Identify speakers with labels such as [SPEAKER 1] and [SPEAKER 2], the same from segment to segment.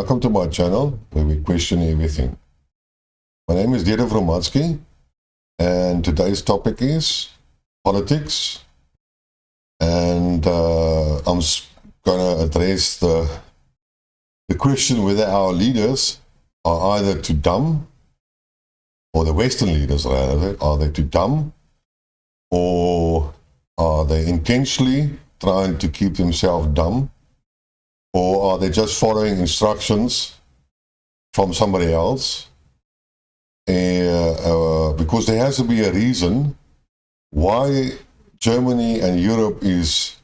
[SPEAKER 1] welcome to my channel where we question everything. My name is Duran, and today's topic is politics, and I'm going to address the question whether our leaders are either too dumb, or the Western leaders rather, are they too dumb, or are they intentionally trying to keep themselves dumb, or are they just following instructions from somebody else? Because there has to be a reason why Germany and Europe is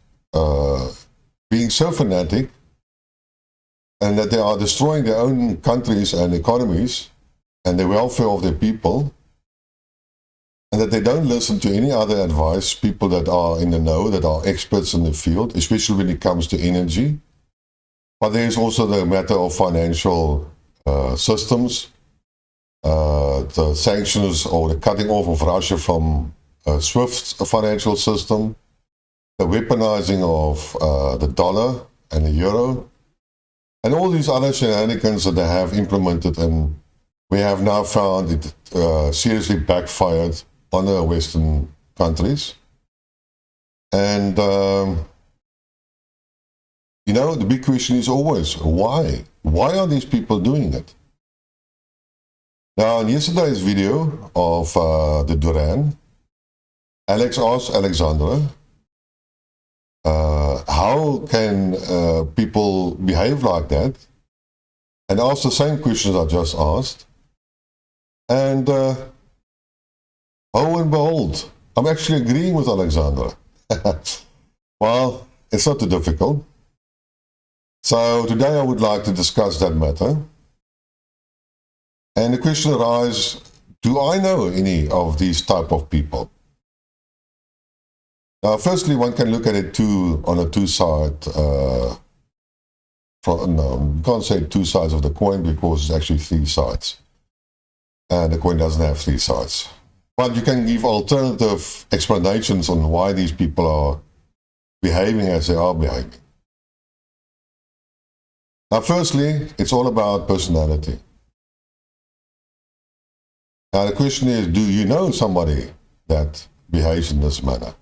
[SPEAKER 1] being so fanatic, and that they are destroying their own countries and economies and the welfare of their people, and that they don't listen to any other advice, people that are in the know, that are experts in the field, especially when it comes to energy. But there is also the matter of financial systems, the sanctions or the cutting off of Russia from SWIFT's financial system, the weaponizing of the dollar and the euro, and all these other shenanigans that they have implemented, and we have now found it seriously backfired on the Western countries. And you know, the big question is always, why? Why are these people doing it? Now, in yesterday's video of the Duran, Alex asked Alexander, how can people behave like that? And asked the same questions I just asked. And lo and behold, I'm actually agreeing with Alexander. Well, it's not too difficult. So today I would like to discuss that matter. And the question arises, do I know any of these type of people? Now, firstly, one can look at it on a two-side, no, you can't say two sides of the coin, because it's actually three sides. And the coin doesn't have three sides. But you can give alternative explanations on why these people are behaving as they are behaving. Now, firstly, it's all about personality. Now, the question is, do you know somebody that behaves in this manner?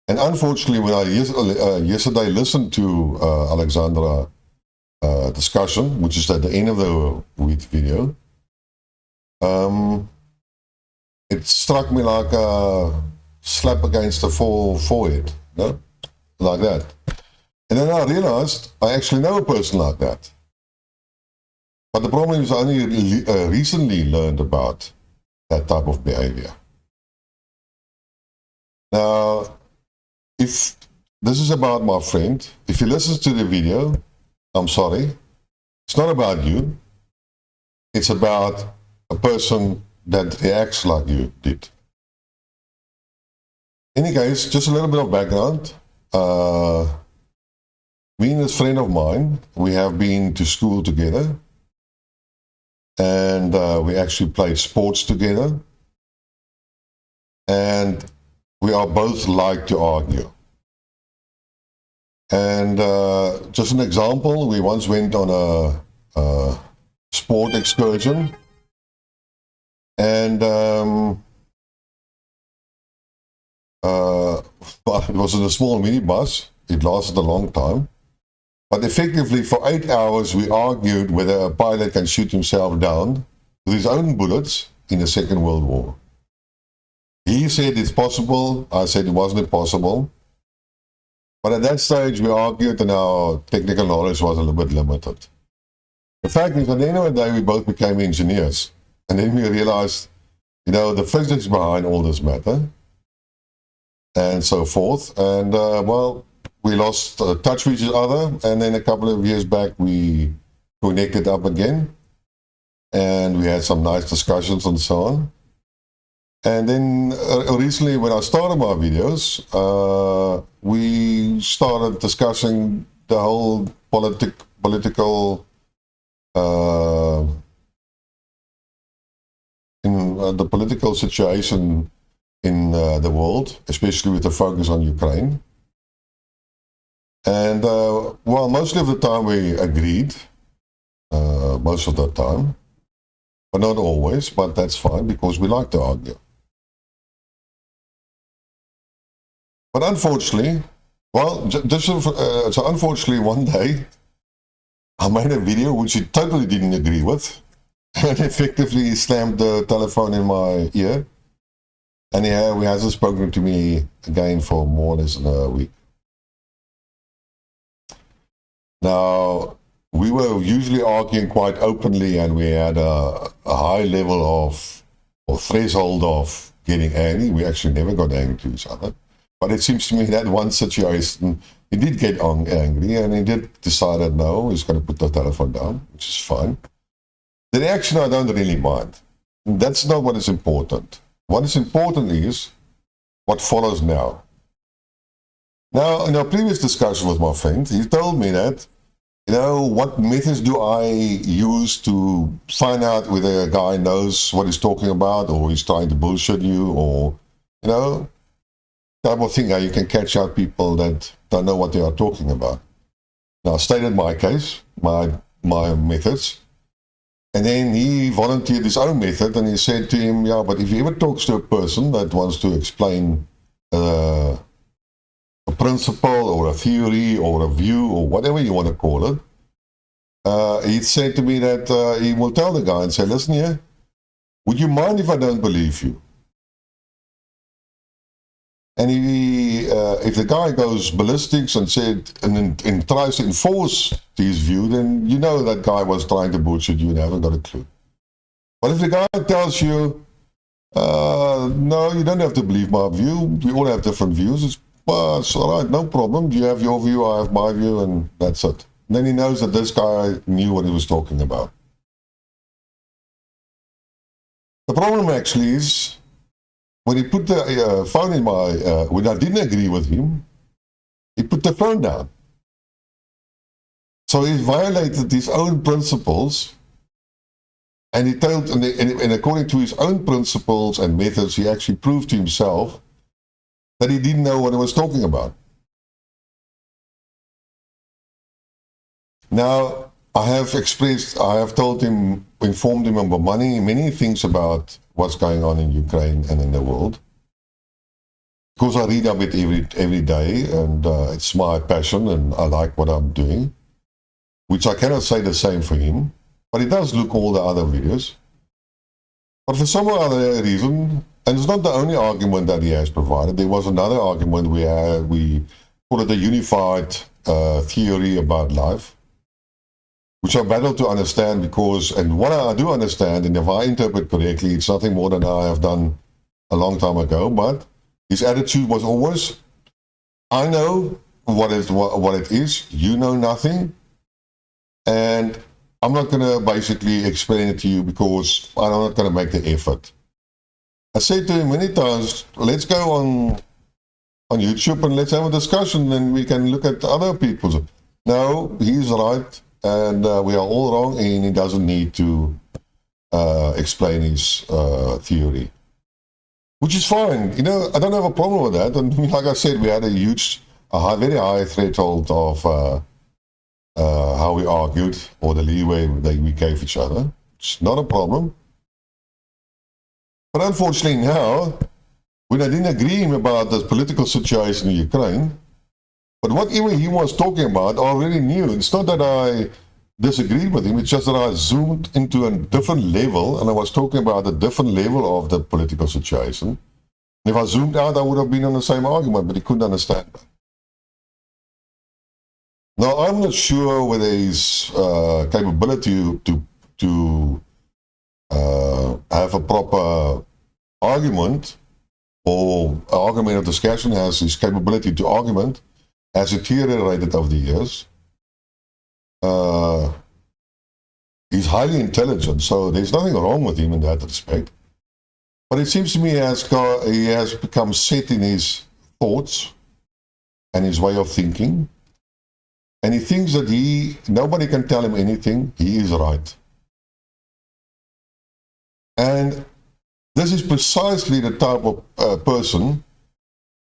[SPEAKER 1] And unfortunately, when I yesterday listened to Alexander's discussion, which is at the end of the video, it struck me like a slap against the forehead, you know? Like that. And then I realized I actually know a person like that. But the problem is I only recently learned about that type of behavior. Now, if this is about my friend, if he listens to the video, I'm sorry. It's not about you. It's about a person that reacts like you did. In any case, just a little bit of background. Me and this friend of mine, we have been to school together, and we actually played sports together, and we are both like to argue. And just an example, we once went on a sport excursion, and it was in a small minibus. It lasted a long time. But effectively, for 8 hours, we argued whether a pilot can shoot himself down with his own bullets in the Second World War. He said it's possible. I said it wasn't possible. But at that stage, we argued, and our technical knowledge was a little bit limited. The fact is, at the end of the day, we both became engineers. And then we realized, you know, the physics behind all this matter, and so forth. And, well, we lost touch with each other, and then a couple of years back we connected up again, and we had some nice discussions and so on. And then recently, when I started my videos, we started discussing the whole political the political situation in the world, especially with the focus on Ukraine. And well, mostly of the time we agreed, most of the time. But not always, but that's fine because we like to argue. But unfortunately, well, so unfortunately one day, I made a video which he totally didn't agree with, and effectively slammed the telephone in my ear, and he hasn't spoken to me again for more or less than a week. Now, we were usually arguing quite openly, and we had a high level of, or threshold of getting angry. We actually never got angry to each other. But it seems to me that one situation, he did get angry, and he did decide that no, he's going to put the telephone down, which is fine. The reaction I don't really mind. That's not what is important. What is important is what follows now. Now, in our previous discussion with my friend, he told me that, what methods do I use to find out whether a guy knows what he's talking about, or he's trying to bullshit you, or, type of thing how you can catch out people that don't know what they are talking about. Now, I stated my case, my methods, and then he volunteered his own method, and he said to him, yeah, but if he ever talks to a person that wants to explain a principle or a theory or a view or whatever you want to call it, he said to me that he will tell the guy and say, listen here, would you mind if I don't believe you? And if the guy goes ballistics and tries to enforce his view, then you know that guy was trying to bullshit you and haven't got a clue. But if the guy tells you, no, you don't have to believe my view, we all have different views, it's all right, no problem, you have your view, I have my view, and that's it. And then he knows that this guy knew what he was talking about. The problem actually is, when he put the phone in when I didn't agree with him, he put the phone down. So he violated his own principles, and he told, and according to his own principles and methods, he actually proved to himself that he didn't know what he was talking about. Now, I have told him, informed him about many things about what's going on in Ukraine and in the world. Because I read up it every day, and it's my passion, and I like what I'm doing, which I cannot say the same for him, but he does look all the other videos. But for some other reason, and it's not the only argument that he has provided, there was another argument we call it a unified theory about life, which I battle to understand and what I do understand, and if I interpret correctly, it's nothing more than I have done a long time ago, but his attitude was always, I know what it is, you know nothing, and I'm not going to basically explain it to you because I'm not going to make the effort. I said to him many times, let's go on YouTube and let's have a discussion, and we can look at other people's. No, he's right. And we are all wrong, and he doesn't need to explain his theory, which is fine. I don't have a problem with that. And like I said, we had a very high threshold of how we argued, or the leeway that we gave each other. It's not a problem. But unfortunately now, when I didn't agree with him about the political situation in Ukraine, but whatever he was talking about, I already knew. It's not that I disagreed with him, it's just that I zoomed into a different level, and I was talking about a different level of the political situation. And if I zoomed out, I would have been on the same argument, but he couldn't understand that. Now, I'm not sure whether his capability to have a proper argument, or argument of discussion, has his capability to argument, has deteriorated over the years. He's highly intelligent, so there's nothing wrong with him in that respect. But it seems to me he has become set in his thoughts and his way of thinking, and he thinks that nobody can tell him anything, he is right. And this is precisely the type of person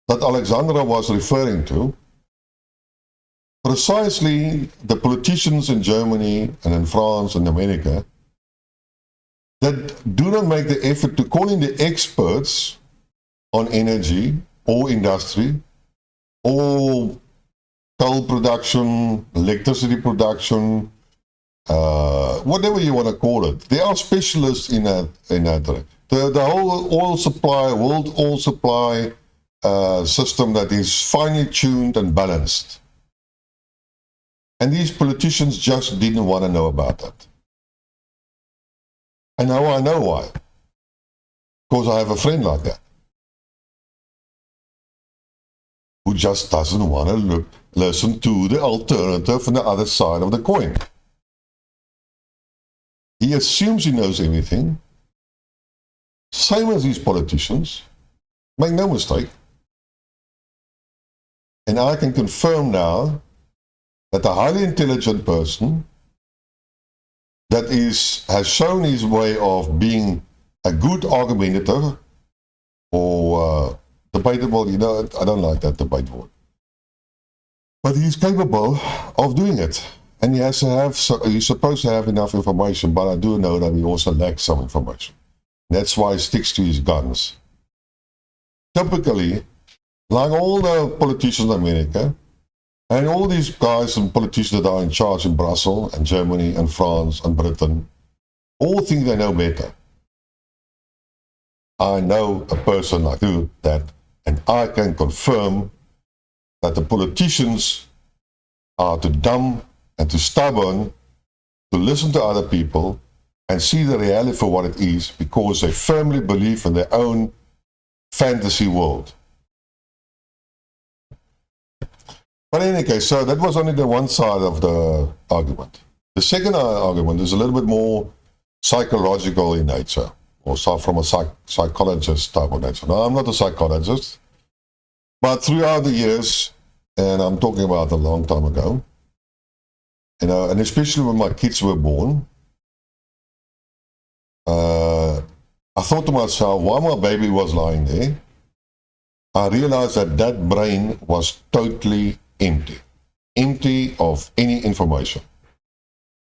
[SPEAKER 1] that Alexandra was referring to precisely the politicians in Germany and in France and America that do not make the effort to call in the experts on energy or industry or coal production, electricity production, whatever you want to call it. They are specialists in that. The whole oil supply, world oil supply system that is finely tuned and balanced. And these politicians just didn't want to know about that. And now I know why. Because I have a friend like that, who just doesn't want to listen to the alternative on the other side of the coin. He assumes he knows everything, same as these politicians. Make no mistake. And I can confirm now that a highly intelligent person that has shown his way of being a good argumentative or debatable, I don't like that debate word. But he's capable of doing it. And he's supposed to have enough information, but I do know that he also lacks some information. That's why he sticks to his guns. Typically, like all the politicians in America, and all these guys and politicians that are in charge in Brussels and Germany and France and Britain, all think they know better. I know a person like that, and I can confirm that the politicians are too dumb and too stubborn to listen to other people and see the reality for what it is, because they firmly believe in their own fantasy world. But in any case, so that was only the one side of the argument. The second argument is a little bit more psychological in nature, or from a psychologist type of nature. Now, I'm not a psychologist, but throughout the years, and I'm talking about a long time ago, and especially when my kids were born, I thought to myself, while my baby was lying there, I realized that brain was totally empty of any information,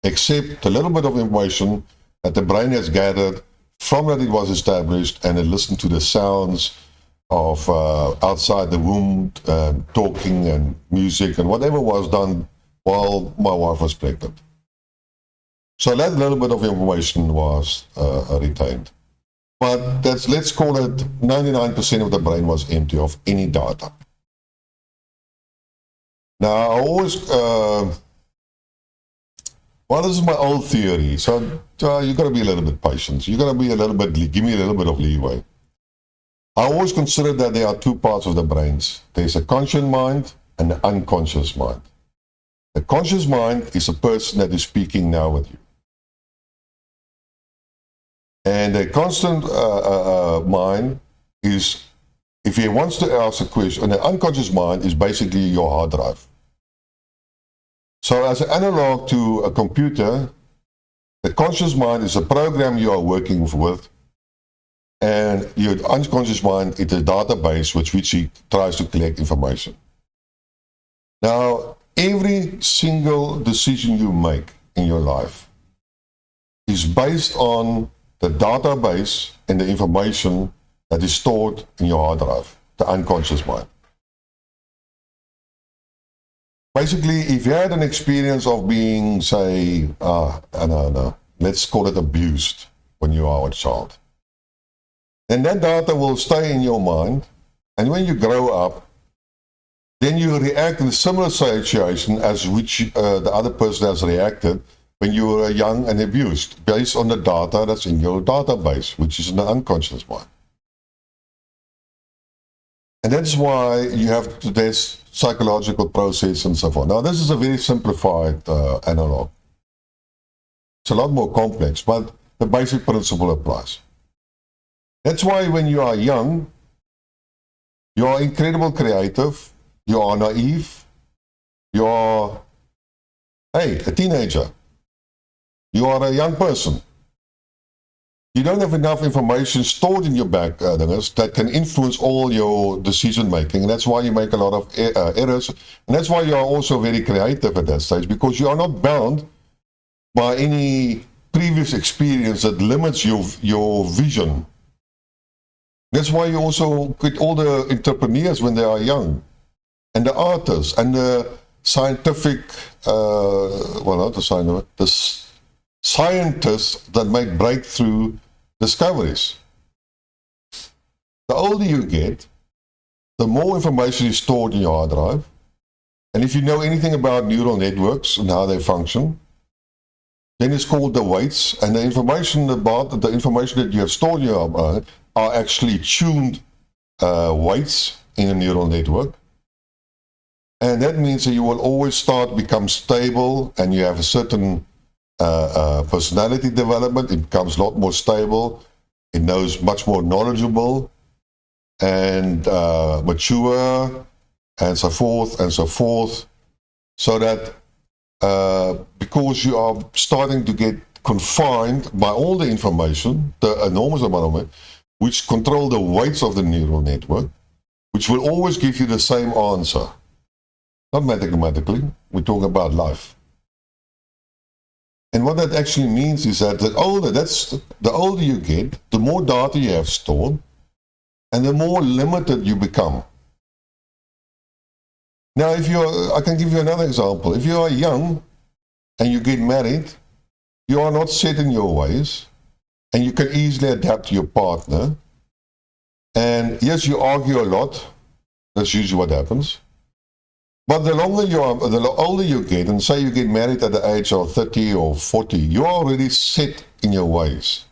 [SPEAKER 1] except a little bit of information that the brain has gathered from that it was established, and it listened to the sounds of outside the womb, talking and music and whatever was done while my wife was pregnant. So that little bit of information was retained. But let's call it 99% of the brain was empty of any data. Now, I always, this is my old theory, so you've got to be a little bit patient. You've got to be give me a little bit of leeway. I always consider that there are two parts of the brains. There's a conscious mind and an unconscious mind. The conscious mind is a person that is speaking now with you. And the constant mind is, if he wants to ask a question, and the unconscious mind is basically your hard drive. So as an analog to a computer, the conscious mind is a program you are working with, and your unconscious mind is a database which he tries to collect information. Now, every single decision you make in your life is based on the database and the information that is stored in your hard drive, the unconscious mind. Basically, if you had an experience of being, say, let's call it abused when you are a child, then that data will stay in your mind, and when you grow up, then you react in a similar situation as which the other person has reacted when you were young and abused, based on the data that's in your database, which is in the unconscious mind. And that's why you have today's psychological process and so forth. Now, this is a very simplified analog. It's a lot more complex, but the basic principle applies. That's why when you are young, you are incredibly creative, you are naive, you are, a teenager, you are a young person. you don't have enough information stored in your back that can influence all your decision making. And that's why you make a lot of errors. And that's why you are also very creative at that stage, because you are not bound by any previous experience that limits your vision. That's why you also get all the entrepreneurs when they are young, and the artists, and the scientific, the scientists that make breakthrough discoveries. The older you get, the more information is stored in your hard drive. And if you know anything about neural networks and how they function, then it's called the weights. And the information that you have stored in your hard drive are actually tuned weights in a neural network. And that means that you will always become stable, and you have a certain personality development. It becomes a lot more stable. It knows much more knowledgeable and mature, and so forth and so forth. So that because you are starting to get confined by all the information, the enormous amount of it, which control the weights of the neural network, which will always give you the same answer. Not mathematically, we're talking about life. And what that actually means is that the older you get, the more data you have stored, and the more limited you become. Now, I can give you another example. If you are young and you get married, you are not set in your ways, and you can easily adapt to your partner. And yes, you argue a lot. That's usually what happens. But the older you get, and say you get married at the age of 30 or 40, you're already set in your ways.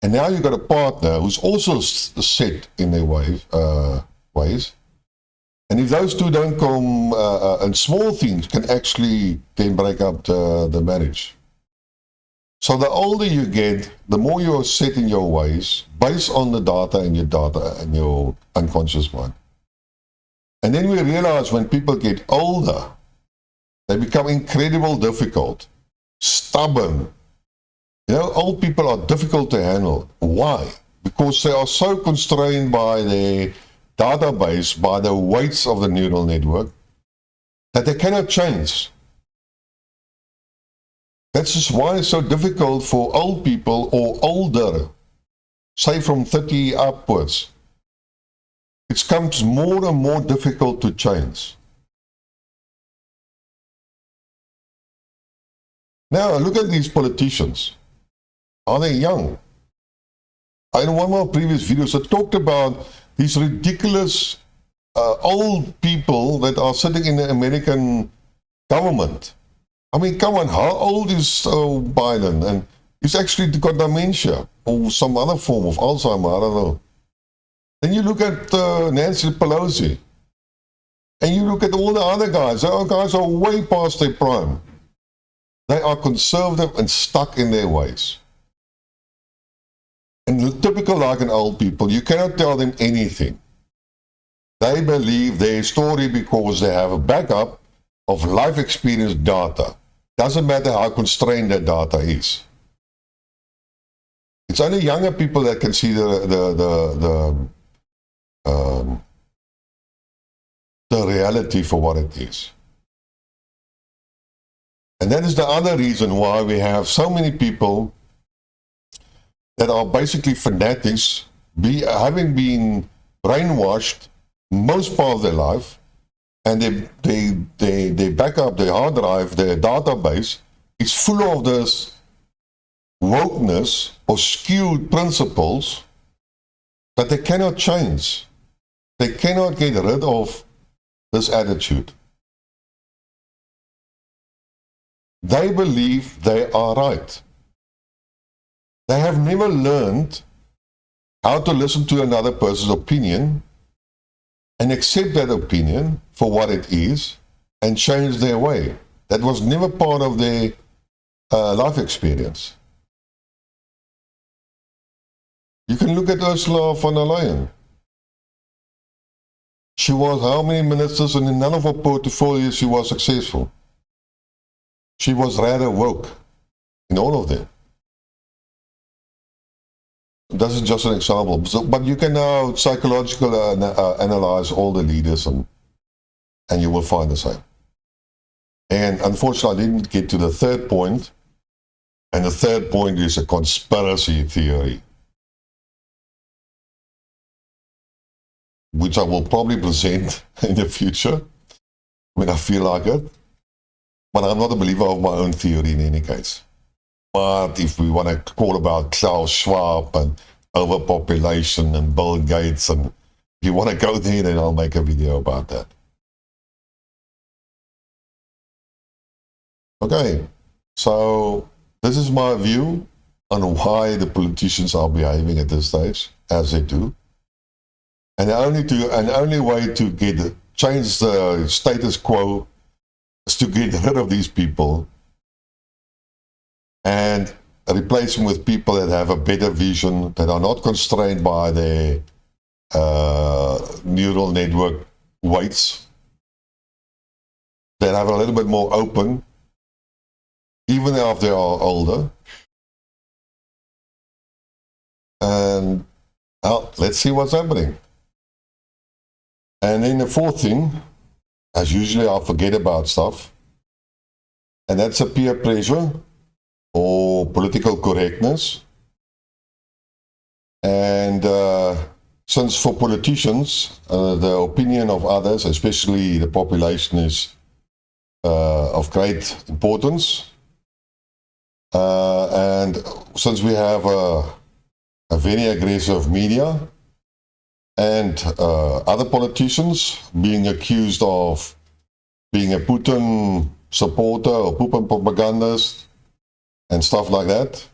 [SPEAKER 1] And now you've got a partner who's also set in their ways. And if those two don't come, and small things can actually then break up the marriage. So the older you get, the more you're set in your ways, based on the data and your unconscious mind. And then we realize when people get older, they become incredibly difficult, stubborn. You know, old people are difficult to handle. Why? Because they are so constrained by their database, by the weights of the neural network, that they cannot change. That's just why it's so difficult for old people or older, say from 30 upwards. It becomes more and more difficult to change. Now, look at these politicians. Are they young? In one of my previous videos, I talked about these ridiculous old people that are sitting in the American government. I mean, come on, how old is Biden? And he's actually got dementia or some other form of Alzheimer, I don't know. Then you look at Nancy Pelosi, and you look at all the other guys. Those guys are way past their prime. They are conservative and stuck in their ways. And typical like an old people, you cannot tell them anything. They believe their story because they have a backup of life experience data. Doesn't matter how constrained that data is. It's only younger people that can see the reality for what it is. And that is the other reason why we have so many people that are basically fanatics, having been brainwashed most part of their life, and they back up their hard drive, their database is full of this wokeness or skewed principles that they cannot change. They cannot get rid of this attitude. They believe they are right. They have never learned how to listen to another person's opinion and accept that opinion for what it is and change their way. That was never part of their life experience. You can look at Ursula von der Leyen. She was how many ministers, and in none of her portfolios she was successful. She was rather woke in all of them. this is just an example. So, but you can now psychologically analyze all the leaders, and you will find the same. And unfortunately, I didn't get to the third point. And the third point is a conspiracy theory, which I will probably present in the future when I feel like it. But I'm not a believer of my own theory in any case. But if we want to call about Klaus Schwab and overpopulation and Bill Gates, and if you want to go there, then I'll make a video about that. Okay, so this is my view on why the politicians are behaving at this stage as they do. And the only way to change the status quo is to get rid of these people and replace them with people that have a better vision, that are not constrained by their neural network weights, that have a little bit more open, even if they are older. And well, let's see what's happening. And then the fourth thing, as usually I forget about stuff, and that's a peer pressure or political correctness. And since for politicians, the opinion of others, especially the population, is of great importance. And since we have a very aggressive media, and other politicians being accused of being a Putin supporter or Putin propagandist and stuff like that,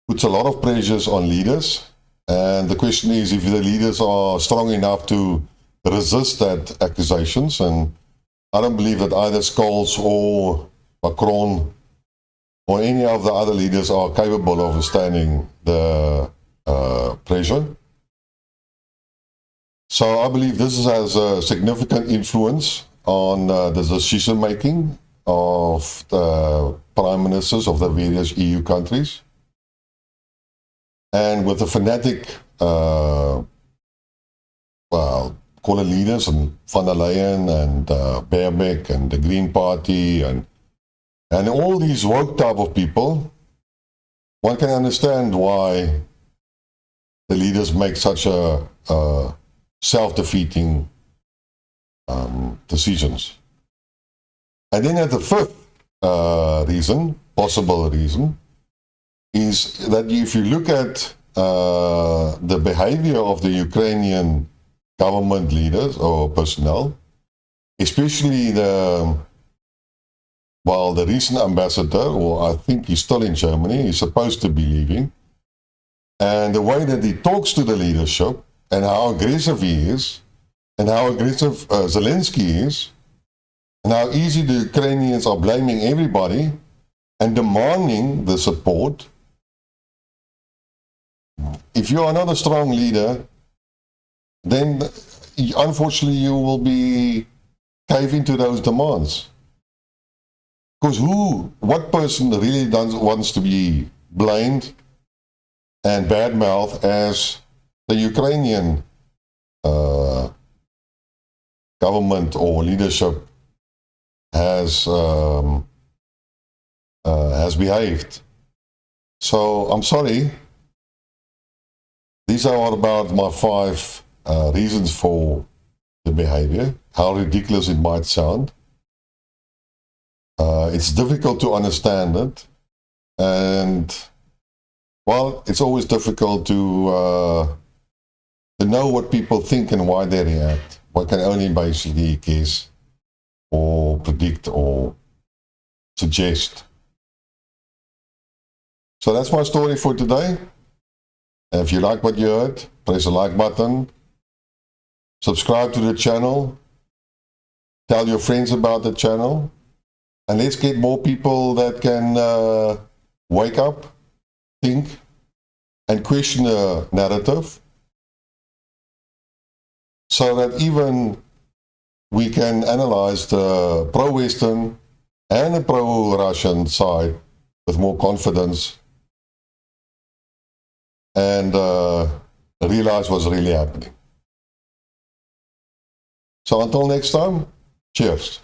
[SPEAKER 1] puts a lot of pressures on leaders. And the question is if the leaders are strong enough to resist that accusations. And I don't believe that either Scholz or Macron or any of the other leaders are capable of withstanding the pressure. So I believe this has a significant influence on the decision making of the prime ministers of the various EU countries. And with the fanatic, well, call it leaders, and van der Leyen and Baerbeck and the Green Party and all these woke type of people, one can understand why the leaders make such a self-defeating decisions. And then at the fifth reason, possible reason, is that if you look at the behavior of the Ukrainian government leaders or personnel, especially the recent ambassador, or I think he's still in Germany, he's supposed to be leaving, and the way that he talks to the leadership, and how aggressive he is, and how aggressive Zelensky is, and how easy the Ukrainians are blaming everybody and demanding the support. If you are not a strong leader, then unfortunately you will be caving to those demands. Because what person really wants to be blamed and badmouthed as the Ukrainian government or leadership has behaved? So I'm sorry. These are about my 5 reasons for the behavior, how ridiculous it might sound. It's difficult to understand it, and well, it's always difficult to know what people think and why they react. One can only basically guess or predict or suggest. So that's my story for today. And if you like what you heard, press the like button, subscribe to the channel, tell your friends about the channel, and let's get more people that can wake up, think, and question the narrative, so that even we can analyze the pro-Western and the pro-Russian side with more confidence and realize what's really happening. So until next time, cheers.